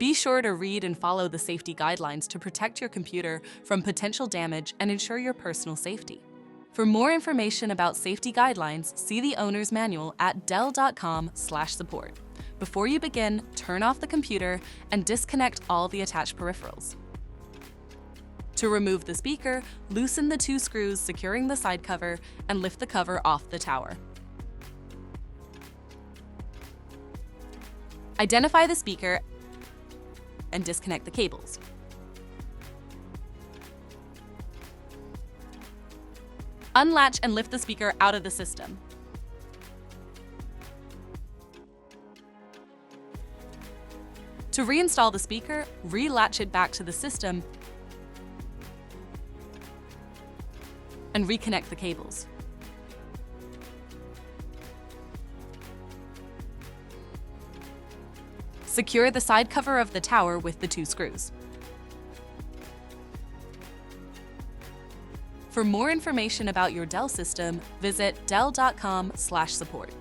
Be sure to read and follow the safety guidelines to protect your computer from potential damage and ensure your personal safety. For more information about safety guidelines, see the owner's manual at dell.com/support. Before you begin, turn off the computer and disconnect all the attached peripherals. To remove the speaker, loosen the 2 screws securing the side cover and lift the cover off the tower. Identify the speaker and disconnect the cables. Unlatch and lift the speaker out of the system. To reinstall the speaker, re-latch it back to the system and reconnect the cables. Secure the side cover of the tower with the 2 screws. For more information about your Dell system, visit dell.com/support.